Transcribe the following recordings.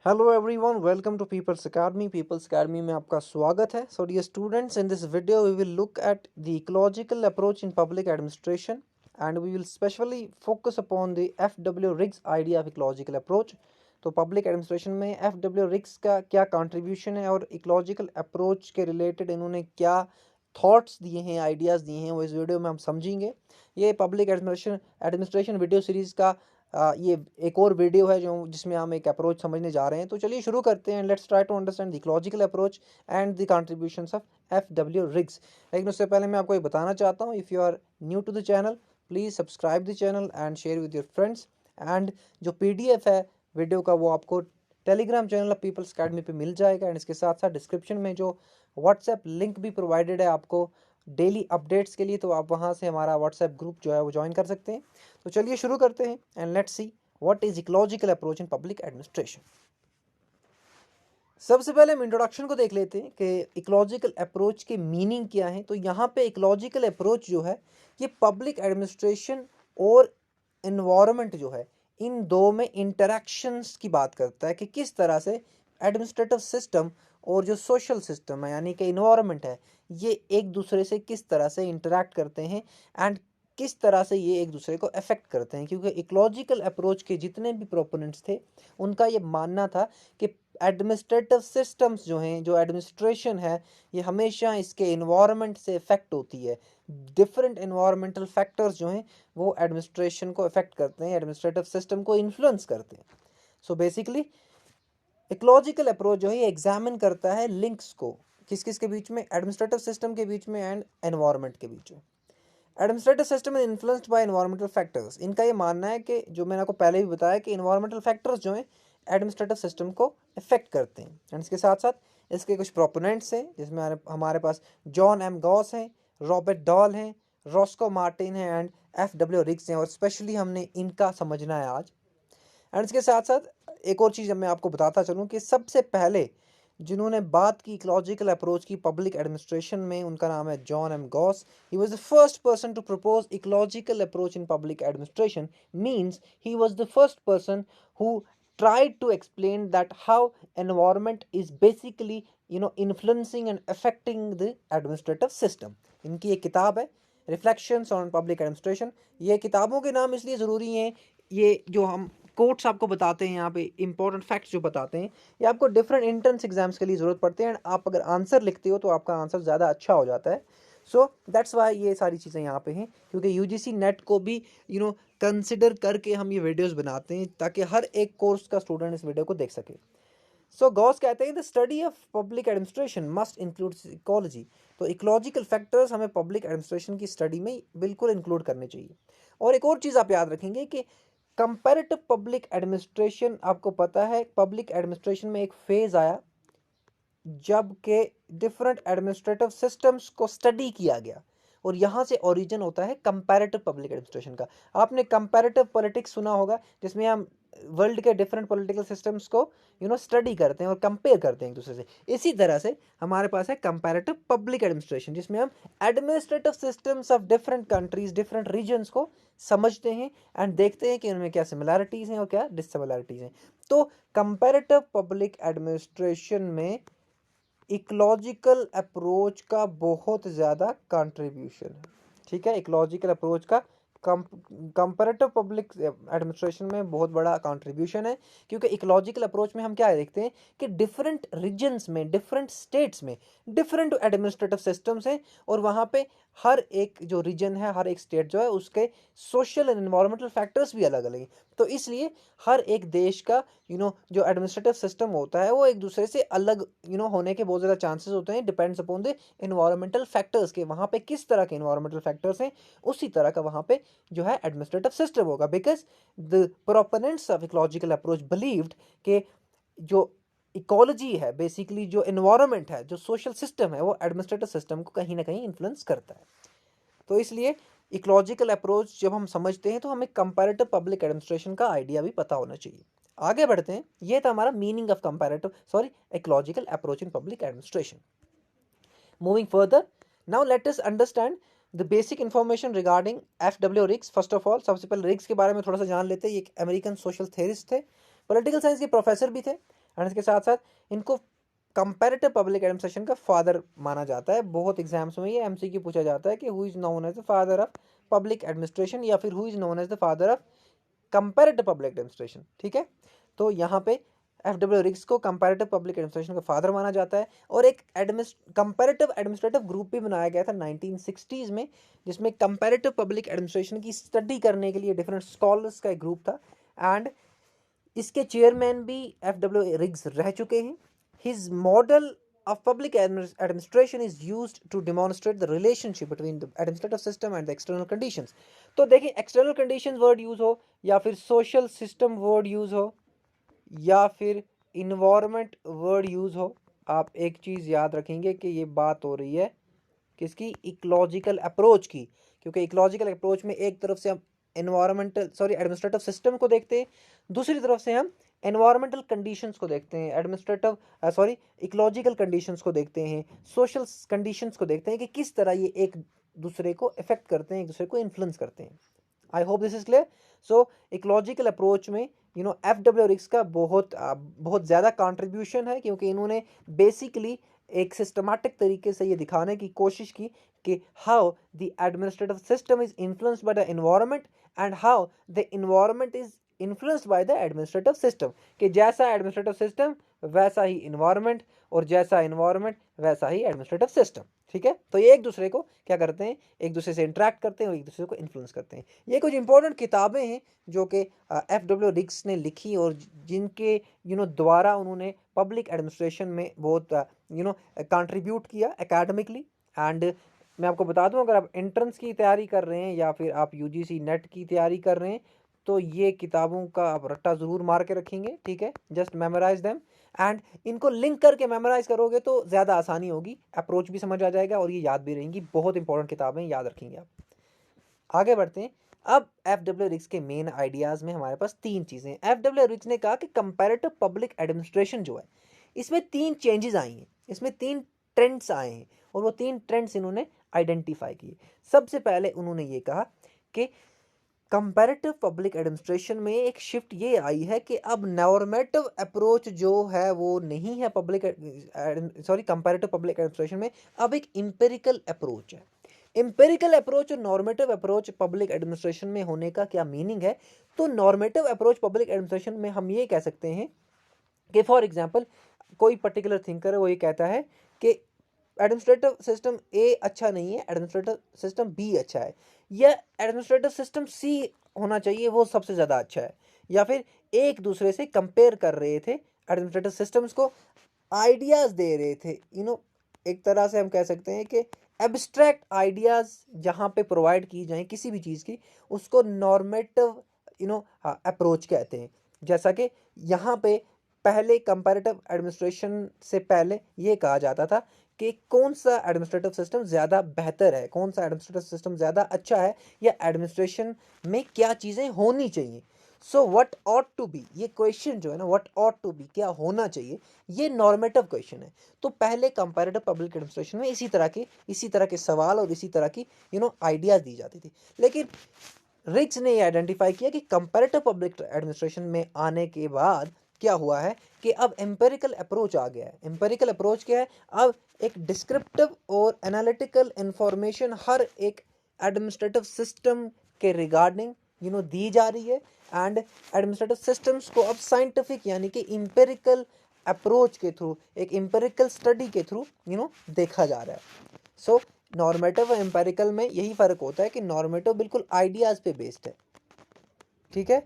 Hello everyone, welcome to people's academy में आपका स्वागत है। So dear students, in this video we will look at the ecological approach in public administration and we will specially focus upon the FW Riggs idea of ecological approach. तो public administration में FW Riggs का क्या contribution है और ecological approach के related इन्होंने क्या thoughts दिए हैं, आइडियाज़ दिए हैं, वो इस वीडियो में हम समझेंगे। ये पब्लिक एडमिनिस्ट्रेशन वीडियो सीरीज़ का ये एक और वीडियो है जो जिसमें हम एक अप्रोच समझने जा रहे हैं। तो चलिए शुरू करते हैं। Let's try to understand the ecological approach and the contributions of FW Riggs. लेकिन उससे पहले मैं आपको ये बताना चाहता हूँ, if you are new to the channel please subscribe the channel and share with your friends. And जो PDF है वीडियो का वो आपको Telegram channel of people's academy पे मिल जाएगा। एंड इसके साथ साथ डिस्क्रिप्शन में जो व्हाट्सएप लिंक भी प्रोवाइडेड है आपको डेली अपडेट्स के लिए, तो आप वहाँ से हमारा व्हाट्सएप ग्रुप जो है वो ज्वाइन कर सकते हैं। तो चलिए शुरू करते हैं and let's see what is ecological approach in public administration. सबसे पहले हम इंट्रोडक्शन को देख लेते हैं कि इकोलॉजिकल अप्रोच के मीनिंग क्या है। तो यहाँ पे इकोलॉजिकल अप्रोच जो है ये पब्लिक एडमिनिस्ट्रेशन और इन्वायरमेंट जो है इन दो में इंटरेक्शंस की बात करता है कि किस तरह से एडमिनिस्ट्रेटिव सिस्टम और जो सोशल सिस्टम है यानी कि इन्वायरमेंट है ये एक दूसरे से किस तरह से इंटरेक्ट करते हैं एंड किस तरह से ये एक दूसरे को अफेक्ट करते हैं। क्योंकि इकोलॉजिकल अप्रोच के जितने भी प्रोपोनेंट्स थे उनका ये मानना था कि एडमिनिस्ट्रेटिव सिस्टम्स जो हैं, जो एडमिनिस्ट्रेशन है, ये हमेशा इसके इन्वायरमेंट से इफेक्ट होती है। डिफरेंट इन्वायरमेंटल फैक्टर्स जो हैं वो एडमिनिस्ट्रेशन को इफेक्ट करते हैं, एडमिनिस्ट्रेटिव सिस्टम को इन्फ्लुएंस करते हैं। सो बेसिकली इकोलॉजिकल अप्रोच जो है ये एग्जामिन करता है लिंक्स को किस किस के बीच में, एडमिनिस्ट्रेटिव सिस्टम के बीच में एंड एनवायरनमेंट के बीच में। Administrative system is influenced by environmental factors. इनका ये मानना है कि जो मैंने आपको पहले भी बताया कि एनवायरमेंटल फैक्टर्स जो हैं एडमिनिस्ट्रेटिव सिस्टम को इफेक्ट करते हैं। एंड इसके साथ साथ इसके कुछ प्रोपोनेंट्स हैं जिसमें हमारे पास जॉन एम गॉस हैं, रॉबर्ट डॉल हैं, रॉस्को मार्टिन हैं एंड एफडब्ल्यू रिग्स हैं। और स्पेशली हमने इनका समझना है आज। एंड इसके साथ साथ एक और चीज़ मैं आपको बताता चलूँ कि सबसे पहले जिन्होंने बात की इकोलॉजिकल अप्रोच की पब्लिक एडमिनिस्ट्रेशन में, उनका नाम है John M Gaus. He was the first person to propose ecological approach in public administration. Means he was the first person who tried to explain that how environment is basically influencing and affecting the administrative system। इनकी एक किताब है reflections on public administration. ये किताबों के नाम इसलिए ज़रूरी हैं, ये जो हम कोट्स आपको बताते हैं यहाँ पे, इंपॉर्टेंट फैक्ट्स जो बताते हैं, ये आपको डिफरेंट एंट्रेंस एग्जाम्स के लिए ज़रूरत पड़ते हैं। आप अगर आंसर लिखते हो तो आपका आंसर ज़्यादा अच्छा हो जाता है। सो दैट्स वाई ये सारी चीज़ें यहाँ पे हैं, क्योंकि UGC नेट को भी कंसिडर करके हम ये वीडियोस बनाते हैं ताकि हर एक कोर्स का स्टूडेंट इस वीडियो को देख सके। सो गॉस कहते हैं the study of public administration must include ecology. तो इकोलॉजिकल फैक्टर्स हमें पब्लिक एडमिनिस्ट्रेशन की स्टडी में बिल्कुल इंक्लूड करने चाहिए। और एक और चीज़ आप याद रखेंगे कि कंपैरेटिव पब्लिक एडमिनिस्ट्रेशन, आपको पता है पब्लिक एडमिनिस्ट्रेशन में एक फेज आया जब के डिफरेंट एडमिनिस्ट्रेटिव सिस्टम्स को स्टडी किया गया और यहाँ से ओरिजिन होता है कंपैरेटिव पब्लिक एडमिनिस्ट्रेशन का। आपने कंपैरेटिव पॉलिटिक्स सुना होगा जिसमें हम वर्ल्ड के डिफरेंट पॉलिटिकल सिस्टम्स को स्टडी करते हैं और कंपेयर करते हैं एक दूसरे से। इसी तरह से हमारे पास है कंपैरेटिव पब्लिक एडमिनिस्ट्रेशन जिसमें हम administrative systems of different countries, different regions को समझते हैं एंड देखते हैं कि उनमें क्या सिमिलैरिटीज़ हैं और क्या डिससिमिलैरिटीज़ हैं। तो कंपैरेटिव पब्लिक एडमिनिस्ट्रेशन में इकोलॉजिकल अप्रोच का बहुत ज़्यादा कंट्रीब्यूशन है। ठीक है, इकोलॉजिकल अप्रोच का कंपैरेटिव पब्लिक एडमिनिस्ट्रेशन में बहुत बड़ा कंट्रीब्यूशन है। क्योंकि इकोलॉजिकल अप्रोच में हम क्या देखते हैं कि डिफरेंट रीजन्स में, डिफरेंट स्टेट्स में डिफरेंट एडमिनिस्ट्रेटिव सिस्टम्स हैं और वहाँ पे हर एक जो रीजन है, हर एक स्टेट जो है, उसके सोशल एंड एनवायरमेंटल फैक्टर्स भी अलग अलग हैं। तो इसलिए हर एक देश का जो एडमिनिस्ट्रेटिव सिस्टम होता है वो एक दूसरे से अलग होने के बहुत ज़्यादा चांसेस होते हैं। Depends upon the environmental factors के, वहाँ पे किस तरह के इन्वायरमेंटल फैक्टर्स हैं उसी तरह का वहाँ पे जो है एडमिनिस्ट्रेटिव सिस्टम होगा। Because the proponents of ecological approach believed कि जो इकोलॉजी है, बेसिकली जो इन्वायरमेंट है, जो सोशल सिस्टम है, वो एडमिनिस्ट्रेटिव सिस्टम को कहीं ना कहीं इन्फ्लुएंस करता है। तो इसलिए इकोलॉजिकल अप्रोच जब हम समझते हैं तो हमें कंपैरेटिव पब्लिक एडमिनिस्ट्रेशन का आइडिया भी पता होना चाहिए। आगे बढ़ते हैं, ये था हमारा meaning of ecological approach in public administration. Moving further, now let us understand the basic information regarding FW rigs. First of all, सबसे पहले रिग्स के बारे में थोड़ा सा जान लेते हैं। ये एक अमेरिकन सोशल थेरिस्ट थे, पॉलिटिकल साइंस के प्रोफेसर भी थे एंड इसके साथ साथ इनको कंपैरेटिव पब्लिक एडमिनिस्ट्रेशन का फादर माना जाता है। बहुत एग्जाम्स में ये एमसीक्यू पूछा जाता है कि who is known as the father of public administration या फिर who is known as the father of comparative public administration. ठीक है, तो यहाँ पे एफडब्ल्यू रिग्स को कंपैरेटिव पब्लिक एडमिनिस्ट्रेशन का फादर माना जाता है। और एक कंपैरेटिव एडमिनिस्ट्रेटिव ग्रुप भी बनाया गया था 1960s में, जिसमें कंपैरेटिव पब्लिक एडमिनिस्ट्रेशन की स्टडी करने के लिए डिफरेंट स्कॉलर्स का एक ग्रुप था। एंड इसके चेयरमैन भी एफडब्ल्यू रिग्स रह चुके हैं। His model of public administration is used to demonstrate the relationship between the administrative system and the external conditions। तो देखिए, external conditions वर्ड यूज हो या फिर social system वर्ड यूज हो या फिर environment वर्ड यूज हो, आप एक चीज याद रखेंगे कि ये बात हो रही है किसकी, इकोलॉजिकल अप्रोच की। क्योंकि इकोलॉजिकल अप्रोच में एक तरफ से हम एडमिनिस्ट्रेटिव सिस्टम को देखते हैं, दूसरी तरफ से हम एनवायरमेंटल कंडीशंस को देखते हैं, इकोलॉजिकल कंडीशंस को देखते हैं, सोशल कंडीशंस को देखते हैं कि किस तरह ये एक दूसरे को इफेक्ट करते हैं, एक दूसरे को इन्फ्लुएंस करते हैं। I hope this is clear. So ecological approach में एफडब्ल्यू रिग्स का बहुत ज़्यादा कंट्रीब्यूशन है, क्योंकि इन्होंने बेसिकली एक सिस्टमैटिक तरीके से ये दिखाने की कोशिश की कि how the administrative system is influenced by the environment and how the environment is influenced by the administrative system, कि जैसा एडमिनिस्ट्रेटिव सिस्टम वैसा ही इन्वायरमेंट और जैसा इन्वायरमेंट वैसा ही एडमिनिस्ट्रेटिव सिस्टम। ठीक है, तो ये एक दूसरे को क्या करते हैं, एक दूसरे से इंटरेक्ट करते हैं और एक दूसरे को इन्फ्लुएंस करते हैं। ये कुछ इंपॉर्टेंट किताबें हैं जो कि एफडब्ल्यू रिग्स ने लिखी और जिनके द्वारा उन्होंने पब्लिक एडमिनिस्ट्रेशन में बहुत कंट्रीब्यूट किया एकेडमिकली। एंड मैं आपको बता दूं, अगर आप एंट्रेंस की तैयारी कर रहे हैं या फिर आप यूजीसी नेट की तैयारी कर रहे हैं तो ये किताबों का आप रट्टा ज़रूर मार के रखेंगे। ठीक है, जस्ट मेमोराइज देम एंड इनको लिंक करके मेमोराइज करोगे तो ज़्यादा आसानी होगी, अप्रोच भी समझ आ जाएगा और ये याद भी रहेंगी। बहुत इंपॉर्टेंट किताबें, याद रखेंगे आप। आगे बढ़ते हैं। अब एफडब्ल्यू रिग्स के मेन आइडियाज़ में हमारे पास तीन चीज़ें हैं। एफडब्ल्यू रिग्स ने कहा कि कंपैरेटिव पब्लिक एडमिनिस्ट्रेशन जो है, इसमें तीन चेंजेस आई हैं, इसमें तीन ट्रेंड्स आए हैं और वो तीन ट्रेंड्स इन्होंने आइडेंटिफाई किए। सबसे पहले उन्होंने ये कहा कि कंपैरेटिव पब्लिक एडमिनिस्ट्रेशन में एक शिफ्ट ये आई है कि अब नॉर्मेटिव अप्रोच जो है वो नहीं है कंपैरेटिव पब्लिक एडमिनिस्ट्रेशन में, अब एक इंपेरिकल अप्रोच है। इंपेरिकल अप्रोच और नॉर्मेटिव अप्रोच पब्लिक एडमिनिस्ट्रेशन में होने का क्या मीनिंग है? तो नॉर्मेटिव अप्रोच पब्लिक एडमिनिस्ट्रेशन में हम ये कह सकते हैं कि फॉर एग्जांपल कोई पर्टिकुलर थिंकर है, वो ये कहता है कि एडमिनिस्ट्रेटिव सिस्टम ए अच्छा नहीं है, एडमिनिस्ट्रेटिव सिस्टम बी अच्छा है, या एडमिनिस्ट्रेटिव सिस्टम सी होना चाहिए, वो सबसे ज़्यादा अच्छा है, या फिर एक दूसरे से कंपेयर कर रहे थे एडमिनिस्ट्रेटिव सिस्टम्स को, आइडियाज़ दे रहे थे। एक तरह से हम कह सकते हैं कि एब्स्ट्रैक्ट आइडियाज़ जहाँ पे प्रोवाइड की जाएं किसी भी चीज़ की, उसको नॉर्मेटिव अप्रोच कहते हैं। जैसा कि यहाँ पे पहले कंपैरेटिव एडमिनिस्ट्रेशन से पहले ये कहा जाता था कि कौन सा एडमिनिस्ट्रेटिव सिस्टम ज़्यादा बेहतर है, कौन सा एडमिनिस्ट्रेटिव सिस्टम ज़्यादा अच्छा है, या एडमिनिस्ट्रेशन में क्या चीज़ें होनी चाहिए। So what ought to be, ये क्वेश्चन जो है ना, व्हाट ऑट टू बी, क्या होना चाहिए, ये नॉर्मेटिव क्वेश्चन है। तो पहले कंपैरेटिव पब्लिक एडमिनिस्ट्रेशन में इसी तरह के सवाल और इसी तरह की आइडियाज़ दी जाती थी। लेकिन रिग्स ने ये आइडेंटिफाई किया कि कंपैरेटिव पब्लिक एडमिनिस्ट्रेशन में आने के बाद क्या हुआ है कि अब एम्पेरिकल अप्रोच आ गया है। एम्पेरिकल अप्रोच क्या है? अब एक डिस्क्रिप्टिव और एनालिटिकल इंफॉर्मेशन हर एक एडमिनिस्ट्रेटिव सिस्टम के रिगार्डिंग दी जा रही है, एंड एडमिनिस्ट्रेटिव सिस्टम्स को अब साइंटिफिक यानी कि एम्पेरिकल अप्रोच के थ्रू, एक एम्पेरिकल स्टडी के थ्रू देखा जा रहा है। सो नॉर्मेटिव और एम्पेरिकल में यही फ़र्क होता है कि नॉर्मेटिव बिल्कुल आइडियाज़ पे बेस्ड है, ठीक है,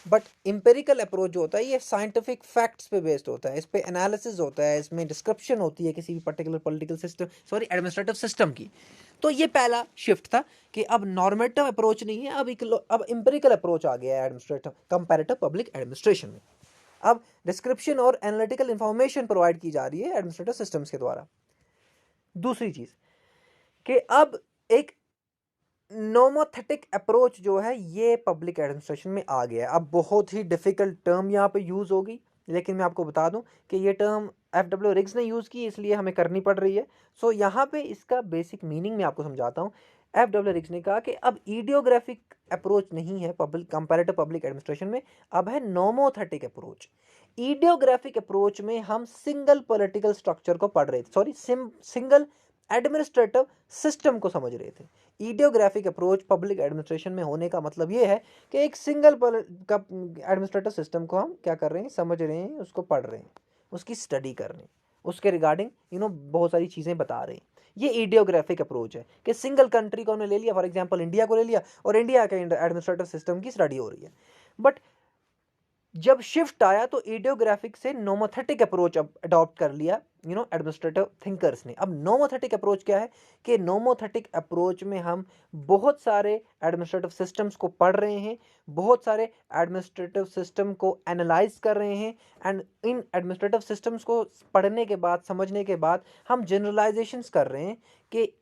बट एम्पेरिकल अप्रोच जो होता है ये साइंटिफिक फैक्ट्स पे बेस्ड होता है, इस पे एनालिसिस होता है, इसमें डिस्क्रिप्शन होती है किसी भी particular political system administrative system की। तो ये पहला शिफ्ट था कि अब नॉर्मेटिव अप्रोच नहीं है, अब एम्पेरिकल अप्रोच आ गया है एडमिनिस्ट्रेटिव कंपैरेटिव पब्लिक एडमिनिस्ट्रेशन में। अब डिस्क्रिप्शन और एनालिटिकल इंफॉर्मेशन प्रोवाइड की जा रही है एडमिनिस्ट्रेटिव सिस्टम्स के द्वारा। दूसरी चीज़ कि अब एक नोमोथेटिक अप्रोच जो है ये पब्लिक एडमिनिस्ट्रेशन में आ गया है। अब बहुत ही डिफ़िकल्ट टर्म यहाँ पे यूज़ होगी, लेकिन मैं आपको बता दूं कि ये टर्म एफडब्ल्यू रिग्स ने यूज़ की, इसलिए हमें करनी पड़ रही है। सो यहाँ पे इसका बेसिक मीनिंग मैं आपको समझाता हूँ। एफडब्ल्यू रिग्स ने कहा कि अब ईडियोग्राफिक अप्रोच नहीं है पब्लिक कंपैरेटिव पब्लिक एडमिनिस्ट्रेशन में, अब है नोमोथेटिक अप्रोच। ईडियोग्राफिक अप्रोच में हम सिंगल पॉलिटिकल स्ट्रक्चर को पढ़ रहे थे, सॉरी सिंगल एडमिनिस्ट्रेटिव सिस्टम को समझ रहे थे। ईडियोग्राफिक अप्रोच पब्लिक एडमिनिस्ट्रेशन में होने का मतलब ये है कि एक सिंगल एडमिनिस्ट्रेटिव सिस्टम को हम क्या कर रहे हैं, समझ रहे हैं, उसको पढ़ रहे हैं, उसकी स्टडी कर रहे हैं, उसके रिगार्डिंग बहुत सारी चीज़ें बता रहे हैं। ये ईडियोग्राफिक अप्रोच है कि सिंगल कंट्री को उन्होंने ले लिया, फॉर एग्जांपल इंडिया को ले लिया और इंडिया के एडमिनिस्ट्रेटिव सिस्टम की स्टडी हो रही है। बट जब शिफ्ट आया तो ईडियोग्राफिक से नोमोथेटिक अप्रोच अडॉप्ट कर लिया एडमिनिस्ट्रेटिव थिंकर्स ने। अब नोमोथेटिक अप्रोच क्या है कि नोमोथेटिक अप्रोच में हम बहुत सारे एडमिनिस्ट्रेटिव सिस्टम्स को पढ़ रहे हैं, बहुत सारे एडमिनिस्ट्रेटिव सिस्टम को एनालाइज कर रहे हैं, एंड इन एडमिनिस्ट्रेटिव सिस्टम्स को पढ़ने के बाद, समझने के बाद हम जनरलाइजेशंस कर रहे हैं कि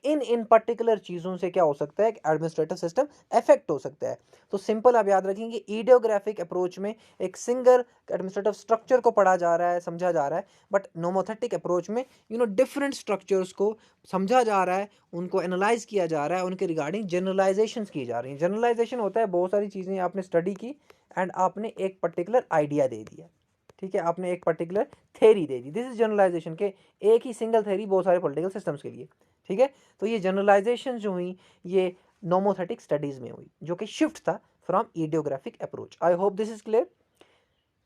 इन पर्टिकुलर चीज़ों से क्या हो सकता है कि एडमिनिस्ट्रेटिव सिस्टम इफेक्ट हो सकता है। तो सिंपल आप याद रखेंगे, ईडियोग्राफिक अप्रोच में एक सिंगल एडमिनिस्ट्रेटिव स्ट्रक्चर को पढ़ा जा रहा है, समझा जा रहा है, बट नोमोथेटिक अप्रोच में डिफरेंट स्ट्रक्चर्स को समझा जा रहा है, उनको एनालाइज किया जा रहा है, उनके रिगार्डिंग जनरलाइजेशंस की जा रही हैं। जनरलाइजेशन होता है बहुत सारी चीज़ें आपने स्टडी की एंड आपने एक पर्टिकुलर आइडिया दे दिया, ठीक है, आपने एक पर्टिकुलर थेरी दे दी, दिस इज जनरलाइजेशन के एक ही सिंगल थेरी बहुत सारे पॉलिटिकल सिस्टम्स के लिए, ठीक है। तो ये जनरलाइजेशन जो हुई ये नोमोथेटिक स्टडीज में हुई, जो कि शिफ्ट था from idiographic approach. I hope this is clear.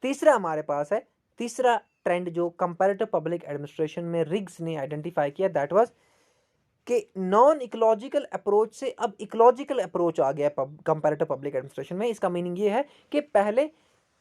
तीसरा हमारे पास है, तीसरा ट्रेंड जो कंपैरेटिव पब्लिक एडमिनिस्ट्रेशन में रिग्स ने आइडेंटिफाई किया, दैट वाज कि नॉन इकोलॉजिकल अप्रोच से अब इकोलॉजिकल अप्रोच आ गया कंपैरेटिव पब्लिक एडमिनिस्ट्रेशन में। इसका मीनिंग ये है कि पहले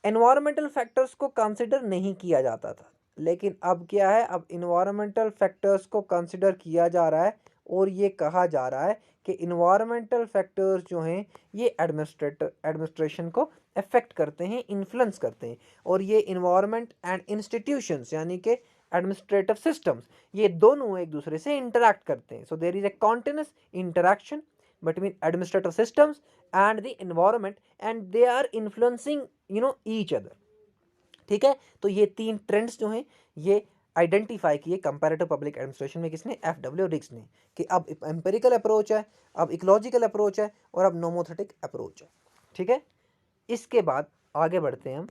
एनवायरमेंटल फैक्टर्स को कंसिडर नहीं किया जाता था, लेकिन अब क्या है, अब इन्वायरमेंटल फैक्टर्स को कंसिडर किया जा रहा है और ये कहा जा रहा है कि इन्वायरमेंटल फैक्टर्स जो हैं ये एडमिनिस्ट्रेशन को अफेक्ट करते हैं, इन्फ्लुएंस करते हैं, और ये इन्वायरमेंट एंड इंस्टीट्यूशंस यानी कि एडमिनिस्ट्रेटिव सिस्टम्स ये दोनों एक दूसरे से इंटरैक्ट करते हैं। So there is a continuous interaction between administrative systems and the environment and they are influencing each other, ठीक है। तो ये तीन ट्रेंड्स जो हैं ये आइडेंटिफाई किए कंपैरेटिव पब्लिक एडमिनिस्ट्रेशन में, किसने, एफडब्ल्यू रिग्स ने, कि अब एम्पिरिकल अप्रोच है, अब इकोलॉजिकल अप्रोच है और अब नोमोथेटिक अप्रोच है, ठीक है। इसके बाद आगे बढ़ते हैं हम,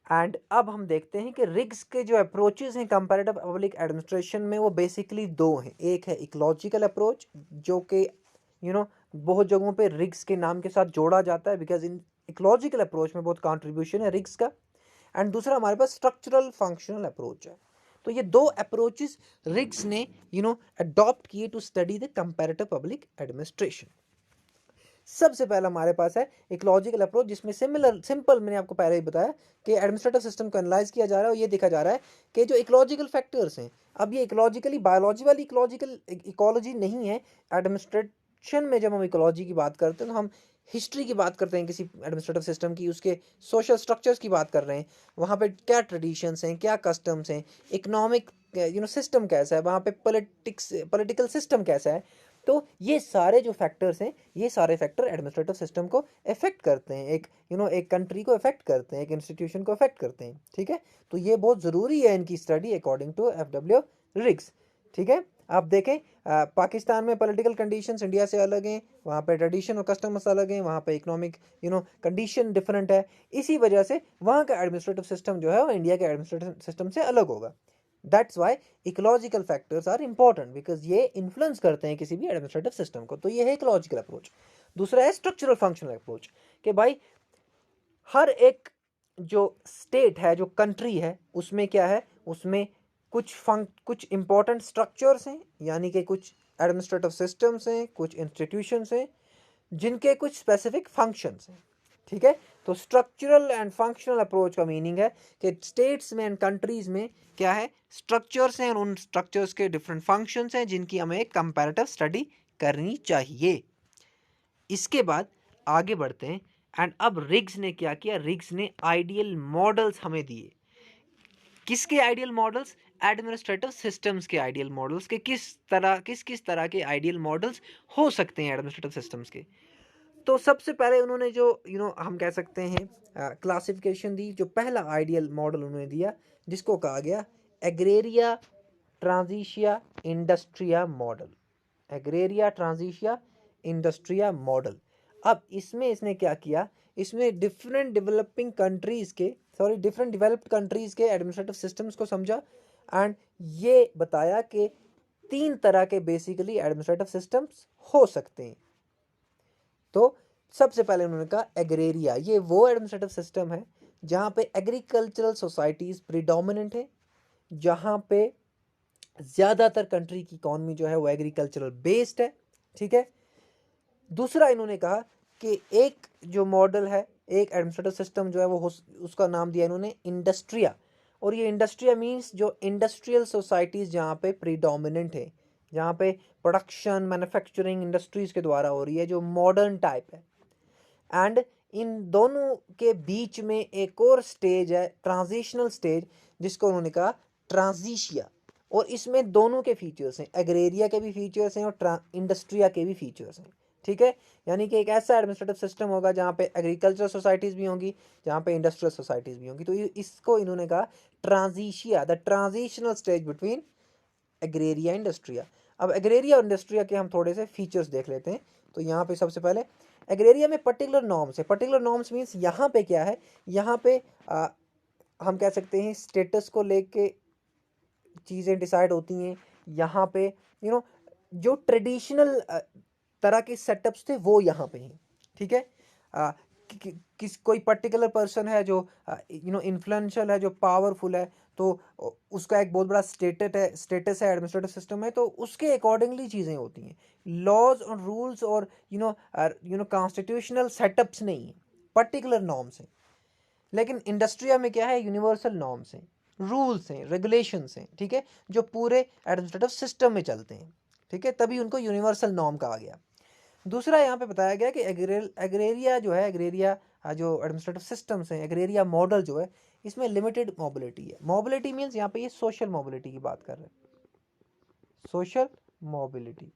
एंड अब हम देखते हैं कि रिग्स के जो अप्रोचेस हैं कंपैरेटिव पब्लिक एडमिनिस्ट्रेशन में वो बेसिकली दो हैं। एक है इकोलॉजिकल अप्रोच जो कि बहुत जगहों पे रिग्स के नाम के साथ जोड़ा जाता है बिकॉज इन इकोलॉजिकल अप्रोच में बहुत कंट्रीब्यूशन है रिग्स का, एंड दूसरा हमारे पास स्ट्रक्चरल फंक्शनल अप्रोच है। तो ये दो अप्रोचेस रिग्स ने अडॉप्ट किए to study the comparative public administration. सबसे पहला हमारे पास है इकोलॉजिकल अप्रोच, जिसमें सिंपल मैंने आपको पहले ही बताया कि एडमिनिस्ट्रेटिव सिस्टम को एनालाइज किया जा रहा है और ये देखा जा रहा है कि जो इकोलॉजिकल फैक्टर्स हैं, अब ये इकोलॉजिकली बायोलॉजी वाली इकोलॉजी नहीं है। एडमिनिस्ट्रेशन में जब हम इकोलॉजी की बात करते हैं तो हम हिस्ट्री की बात करते हैं किसी एडमिनिस्ट्रेटिव सिस्टम की, उसके सोशल स्ट्रक्चर्स की बात कर रहे हैं, वहाँ पे क्या ट्रेडिशंस हैं, क्या कस्टम्स हैं, इकोनॉमिक सिस्टम कैसा है, वहाँ पे पॉलिटिकल सिस्टम कैसा है। तो ये सारे जो फैक्टर्स हैं ये सारे फैक्टर एडमिनिस्ट्रेटिव सिस्टम को अफेक्ट करते हैं, एक कंट्री को अफेक्ट करते हैं, एक इंस्टीट्यूशन को अफेक्ट करते हैं, ठीक है। तो ये बहुत ज़रूरी है इनकी study according to FW Riggs, ठीक है। आप देखें पाकिस्तान में पॉलिटिकल कंडीशंस इंडिया से अलग हैं, वहाँ पे ट्रेडिशन और कस्टम्स अलग हैं, वहाँ पे इकोनॉमिक कंडीशन डिफरेंट है, इसी वजह से वहाँ का एडमिनिस्ट्रेटिव सिस्टम जो है वो इंडिया के एडमिनिस्ट्रेटिव सिस्टम से अलग होगा। That's why ecological factors are important because ये इन्फ्लुएंस करते हैं किसी भी एडमिनिस्ट्रेटिव सिस्टम को। तो ये है इकोलॉजिकल अप्रोच। दूसरा है स्ट्रक्चरल फंक्शनल अप्रोच, कि भाई हर एक जो स्टेट है, जो कंट्री है, उसमें क्या है, उसमें कुछ इंपॉर्टेंट स्ट्रक्चर्स हैं, यानी कि कुछ एडमिनिस्ट्रेटिव सिस्टम्स हैं, कुछ इंस्टीट्यूशंस हैं जिनके कुछ स्पेसिफिक फंक्शंस हैं, ठीक है। तो स्ट्रक्चरल एंड फंक्शनल अप्रोच का मीनिंग है कि स्टेट्स में एंड कंट्रीज में क्या है, स्ट्रक्चर्स हैं और उन स्ट्रक्चर्स के डिफरेंट फंक्शंस हैं जिनकी हमें एक कंपैरेटिव स्टडी करनी चाहिए। इसके बाद आगे बढ़ते हैं, एंड अब रिग्स ने क्या किया, रिग्स ने आइडियल मॉडल्स हमें दिए। किसके आइडियल मॉडल्स, एडमिनिस्ट्रेटिव सिस्टम्स के आइडियल मॉडल्स के, किस तरह के आइडियल मॉडल्स हो सकते हैं एडमिनिस्ट्रेटिव सिस्टम्स के। तो सबसे पहले उन्होंने जो हम कह सकते हैं क्लासिफिकेशन दी, जो पहला आइडियल मॉडल उन्होंने दिया जिसको कहा गया एग्रेरिया ट्रांजिशिया इंडस्ट्रिया मॉडल, एग्रेरिया ट्रांजिशिया इंडस्ट्रिया मॉडल। अब इसमें इसने क्या किया, इसमें डिफरेंट डेवलप्ड कंट्रीज़ के एडमिनिस्ट्रेटिव सिस्टम्स को समझा एंड ये बताया कि 3 तरह के बेसिकली एडमिनिस्ट्रेटिव सिस्टम्स हो सकते हैं। तो सबसे पहले उन्होंने कहा एग्रेरिया, ये वो एडमिनिस्ट्रेटिव सिस्टम है जहाँ पे एग्रीकल्चरल सोसाइटीज़ प्रीडोमिनेंट है, जहाँ पे ज़्यादातर कंट्री की इकॉनमी जो है वो एग्रीकल्चरल बेस्ड है, ठीक है। दूसरा इन्होंने कहा कि एक जो मॉडल है, एक एडमिनिस्ट्रेटिव सिस्टम जो है वो उसका नाम दिया इन्होंने इंडस्ट्रिया, और ये इंडस्ट्रिया मीन्स जो इंडस्ट्रियल सोसाइटीज़ जहाँ पे प्रीडोमिनेंट है, जहाँ पे प्रोडक्शन मैन्युफैक्चरिंग इंडस्ट्रीज़ के द्वारा हो रही है, जो मॉडर्न टाइप है। एंड इन दोनों के बीच में एक और स्टेज है, ट्रांजिशनल स्टेज, जिसको उन्होंने कहा ट्रांजिशिया, और इसमें दोनों के फीचर्स हैं, एग्रेरिया के भी फीचर्स हैं और इंडस्ट्रिया के भी फीचर्स हैं, ठीक है। यानी कि एक ऐसा एडमिनिस्ट्रेटिव सिस्टम होगा जहाँ पे एग्रीकल्चरल सोसाइटीज़ भी होंगी, जहाँ पे इंडस्ट्रियल सोसाइटीज़ भी होंगी। तो इसको इन्होंने कहा Transitia, the transitional stage between एग्रेरिया इंडस्ट्रिया। अब एग्रेरिया और इंडस्ट्रिया के हम थोड़े से फीचर्स देख लेते हैं। तो यहाँ पे सबसे पहले एग्रेरिया में पर्टिकुलर नॉर्म्स है। पर्टिकुलर नॉर्म्स मीन्स यहाँ पे क्या है, यहाँ पे हम कह सकते हैं स्टेटस को लेके चीज़ें डिसाइड होती हैं। यहाँ पे जो ट्रेडिशनल तरह के सेटअप्स थे वो यहाँ पे हैं, ठीक है। किस कोई पर्टिकुलर पर्सन है जो इन्फ्लुएंशियल है, जो पावरफुल है, तो उसका एक बहुत बड़ा स्टेटस है एडमिनिस्ट्रेटिव सिस्टम में, तो उसके अकॉर्डिंगली चीज़ें होती हैं। लॉज और रूल्स और कॉन्स्टिट्यूशनल सेटअप्स नहीं है, पर्टिकुलर नॉर्म्स हैं। लेकिन इंडस्ट्रिया में क्या है, यूनिवर्सल नॉर्म्स हैं, रूल्स हैं, रेगुलेशंस हैं, ठीक है, जो पूरे एडमिनिस्ट्रेटिव सिस्टम में चलते हैं, ठीक है, तभी उनको यूनिवर्सल नॉर्म कहा गया। दूसरा यहाँ पे बताया गया कि एग्रेरिया जो है, एग्रेरिया जो एडमिनिस्ट्रेटिव सिस्टम्स हैं, एग्रेरिया मॉडल जो है, इसमें लिमिटेड मोबिलिटी है। मोबिलिटी मीन्स यहाँ पे ये सोशल मोबिलिटी की बात कर रहे हैं, सोशल मोबिलिटी।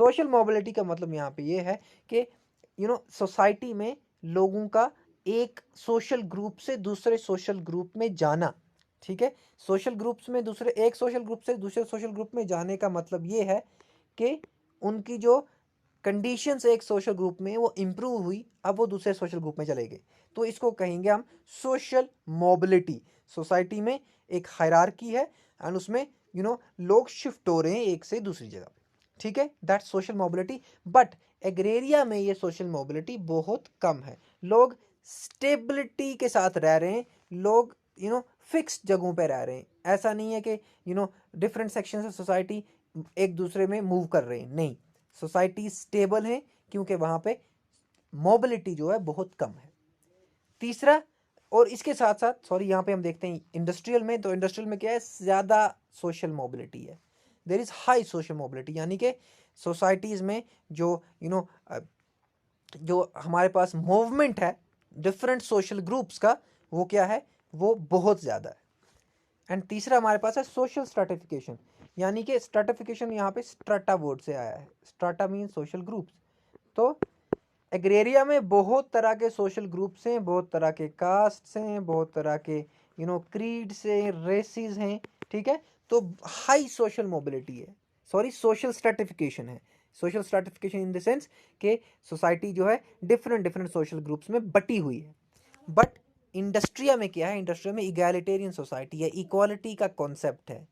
सोशल मोबिलिटी का मतलब यहाँ पे ये है कि सोसाइटी में लोगों का एक सोशल ग्रुप से दूसरे सोशल ग्रुप में जाना, ठीक है। सोशल ग्रुप्स में एक सोशल ग्रुप से दूसरे सोशल ग्रुप में जाने का मतलब ये है कि उनकी जो कंडीशंस एक सोशल ग्रुप में वो इम्प्रूव हुई, अब वो दूसरे सोशल ग्रुप में चले गए, तो इसको कहेंगे हम सोशल मोबिलिटी। सोसाइटी में एक हायरार्की है एंड उसमें लोग शिफ्ट हो रहे हैं एक से दूसरी जगह पे, ठीक है, दैट सोशल मोबिलिटी। बट एग्रेरिया में ये सोशल मोबिलिटी बहुत कम है, लोग स्टेबिलिटी के साथ रह रहे हैं, लोग फिक्स जगहों पे रह रहे हैं। ऐसा नहीं है कि डिफरेंट सेक्शंस ऑफ सोसाइटी एक दूसरे में मूव कर रहे हैं, नहीं, सोसाइटी स्टेबल है क्योंकि वहाँ पे मोबिलिटी जो है बहुत कम है। तीसरा, और इसके साथ साथ यहाँ पे हम देखते हैं इंडस्ट्रियल में, तो इंडस्ट्रियल में क्या है, ज़्यादा सोशल मोबिलिटी है, there is high social mobility, यानी कि सोसाइटीज़ में जो जो हमारे पास मूवमेंट है डिफरेंट सोशल ग्रुप्स का, वो क्या है, वो बहुत ज़्यादा है। एंड तीसरा हमारे पास है सोशल स्ट्रैटिफिकेशन, यानी कि स्ट्रैटिफिकेशन यहाँ पे स्ट्राटा वर्ड से आया है, स्ट्राटा मीन सोशल ग्रुप्स। तो एग्रेरिया में बहुत तरह के सोशल ग्रुप्स हैं, बहुत तरह के कास्ट्स हैं, बहुत तरह के क्रीड्स हैं, रेसेस हैं, ठीक है। तो हाई सोशल मोबिलिटी है, सोशल स्ट्रैटिफिकेशन है। Social stratification in the sense कि सोसाइटी जो है डिफरेंट सोशल ग्रुप्स में बटी हुई है। बट इंडस्ट्रिया में क्या है, इंडस्ट्रिया में इगैलिटेरियन सोसाइटी है, इक्वालिटी का कॉन्सेप्ट है,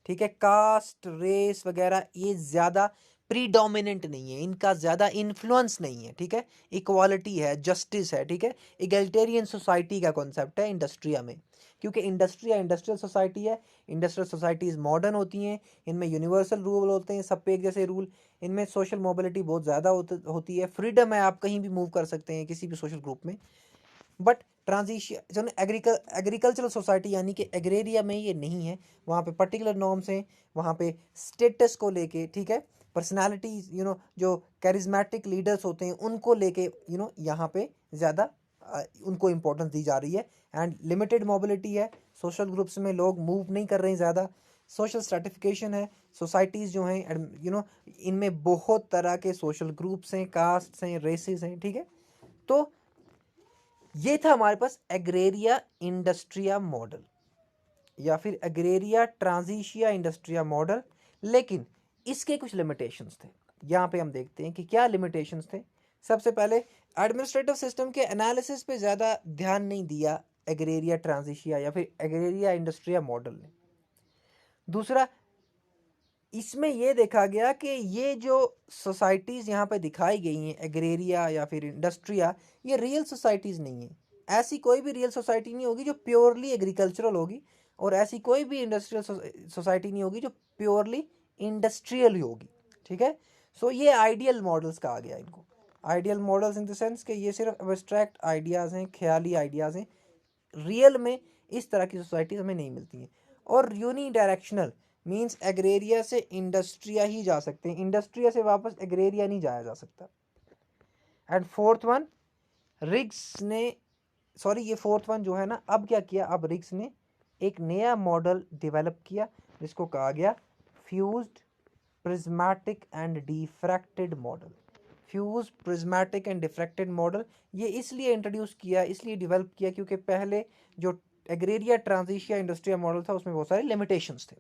ठीक है, कास्ट रेस वगैरह ये ज़्यादा प्रीडोमिनेंट नहीं है, इनका ज़्यादा इन्फ्लुएंस नहीं है, ठीक है, इक्वालिटी है, जस्टिस है, ठीक है, इगैलिटेरियन सोसाइटी का कॉन्सेप्ट है इंडस्ट्रिया में, क्योंकि इंडस्ट्रिया इंडस्ट्रियल सोसाइटी है। इंडस्ट्रियल सोसाइटीज़ मॉडर्न होती हैं, इनमें यूनिवर्सल रूल होते हैं, सब पे एक जैसे रूल, इनमें सोशल मोबिलिटी बहुत ज़्यादा होती है, फ्रीडम है, आप कहीं भी मूव कर सकते हैं किसी भी सोशल ग्रुप में। बट ट्रांजिशन एग्रीकल्चरल सोसाइटी यानी कि एग्रेरिया में ये नहीं है, वहाँ पे पर्टिकुलर नॉर्म्स हैं, वहाँ पे स्टेटस को लेके, ठीक है, पर्सनालिटी जो कैरिज्मेटिक लीडर्स होते हैं उनको लेके यहाँ पे ज़्यादा उनको इम्पोर्टेंस दी जा रही है। एंड लिमिटेड मोबिलिटी है, सोशल ग्रुप्स में लोग मूव नहीं कर रहे हैं ज़्यादा। सोशल स्ट्रैटिफिकेशन है, सोसाइटीज़ जो हैं इनमें बहुत तरह के सोशल ग्रुप्स हैं, कास्ट्स हैं, रेसेस हैं, ठीक है। तो ये था हमारे पास एग्रेरिया इंडस्ट्रिया मॉडल या फिर एग्रेरिया ट्रांजिशिया इंडस्ट्रिया मॉडल। लेकिन इसके कुछ लिमिटेशंस थे, यहाँ पे हम देखते हैं कि क्या लिमिटेशंस थे। सबसे पहले एडमिनिस्ट्रेटिव सिस्टम के एनालिसिस पे ज़्यादा ध्यान नहीं दिया एग्रेरिया ट्रांजिशिया या फिर एग्रेरिया इंडस्ट्रिया मॉडल ने। दूसरा, इसमें ये देखा गया कि ये जो सोसाइटीज़ यहाँ पे दिखाई गई हैं एग्रेरिया या फिर इंडस्ट्रिया, ये रियल सोसाइटीज़ नहीं है। ऐसी कोई भी रियल सोसाइटी नहीं होगी जो प्योरली एग्रीकल्चरल होगी, और ऐसी कोई भी इंडस्ट्रियल सोसाइटी नहीं होगी जो प्योरली इंडस्ट्रियल ही होगी। ठीक है, सो ये आइडियल मॉडल्स कहा गया इनको। Ideal models in the sense कि ये सिर्फ एब्स्ट्रैक्ट आइडियाज़ हैं, ख्याली आइडियाज़ हैं, रियल में इस तरह की सोसाइटीज़ हमें नहीं मिलती हैं। और यूनी डायरेक्शनल मीन्स एग्रेरिया से इंडस्ट्रिया ही जा सकते हैं, इंडस्ट्रिया से वापस एग्रेरिया नहीं जाया जा सकता। एंड फोर्थ वन, रिग्स ने ये फोर्थ वन जो है ना, अब क्या किया, अब रिग्स ने एक नया मॉडल डेवलप किया जिसको कहा गया fused prismatic and diffracted model. Fuse prismatic and diffracted model ये इसलिए इंट्रोड्यूस किया, इसलिए डेवलप किया क्योंकि पहले जो एग्रेरिया ट्रांजिशिया इंडस्ट्रियल मॉडल था उसमें बहुत सारे लिमिटेशंस थे।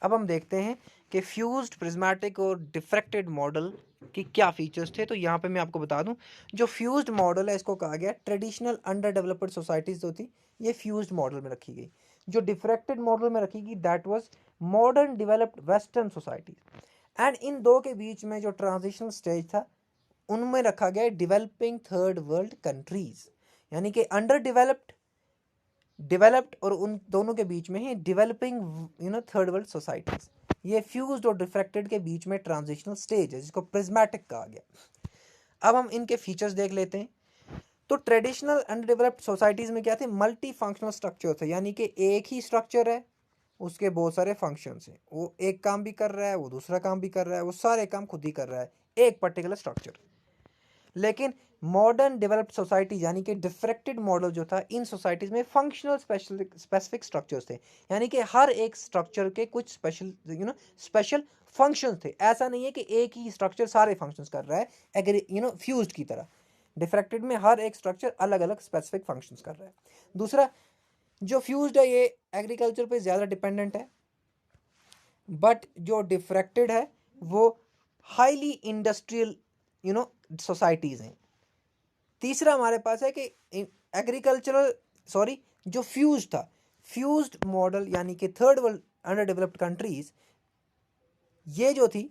अब हम देखते हैं कि फ्यूज्ड प्रिज्मेटिक और डिफ्रैक्टेड मॉडल के क्या फीचर्स थे। तो यहाँ पे मैं आपको बता दूं, जो फ्यूज्ड मॉडल है इसको कहा गया ट्रेडिशनल अंडर डेवलप्ड सोसाइटीज़ जो थी ये फ्यूज्ड मॉडल में रखी गई। जो डिफ्रैक्टेड मॉडल में रखी गई that was modern developed western societies. And in दो के बीच में जो ट्रांजिशनल स्टेज था उनमें रखा गया डेवलपिंग थर्ड वर्ल्ड कंट्रीज, यानी कि अंडर डेवलप्ड और उन दोनों के बीच में ही डेवलपिंग थर्ड वर्ल्ड सोसाइटीज। ये फ्यूज्ड और डिफ्रैक्टेड के बीच में ट्रांजिशनल स्टेज है जिसको प्रिज्मेटिक कहा गया। अब हम इनके फीचर्स देख लेते हैं। तो ट्रेडिशनल अंडर डेवलप्ड सोसाइटीज में क्या थे, मल्टी फंक्शनल स्ट्रक्चर थे, यानी कि एक ही स्ट्रक्चर है उसके बहुत सारे फंक्शंस हैं, वो एक काम भी कर रहा है, वो दूसरा काम भी कर रहा है, वो सारे काम खुद ही कर रहा है, एक पर्टिकुलर स्ट्रक्चर। लेकिन मॉडर्न डेवलप्ड सोसाइटी यानी कि डिफ्रैक्टेड मॉडल जो था, इन सोसाइटीज में फंक्शनल स्पेसिफिक स्ट्रक्चर्स थे, यानी कि हर एक स्ट्रक्चर के कुछ स्पेशल फंक्शंस थे। ऐसा नहीं है कि एक ही स्ट्रक्चर सारे फंक्शंस कर रहा है फ्यूज्ड की तरह। डिफ्रैक्टेड में हर एक स्ट्रक्चर अलग अलग स्पेसिफिक फंक्शंस कर रहा है। दूसरा, जो फ्यूज्ड है ये एग्रीकल्चर पे ज़्यादा डिपेंडेंट है, बट जो डिफ्रैक्टेड है वो हाईली इंडस्ट्रियल सोसाइटीज़ हैं। तीसरा हमारे पास है कि एग्रीकल्चरल जो फ्यूज था, फ्यूज्ड मॉडल यानी कि third world under developed countries, ये जो थी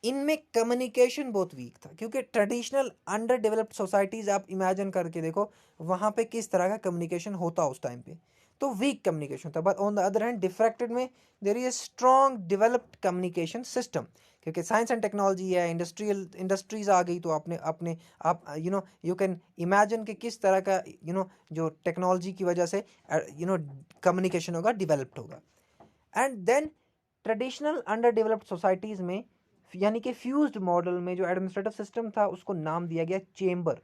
इनमें कम्युनिकेशन बहुत वीक था, क्योंकि ट्रेडिशनल अंडर डेवलप्ड सोसाइटीज़ आप इमेजिन करके देखो वहाँ पे किस तरह का कम्युनिकेशन होता उस टाइम पे, तो वीक कम्युनिकेशन था। But on the other hand diffracted में there is strong developed communication system, क्योंकि साइंस एंड टेक्नोलॉजी है, इंडस्ट्रीज आ गई, तो आप यू कैन इमेजिन कि किस तरह का जो टेक्नोलॉजी की वजह से कम्युनिकेशन होगा, डेवलप्ड होगा। And then traditional under developed societies में यानी कि फ्यूज्ड मॉडल में जो एडमिनिस्ट्रेटिव सिस्टम था उसको नाम दिया गया चेंबर।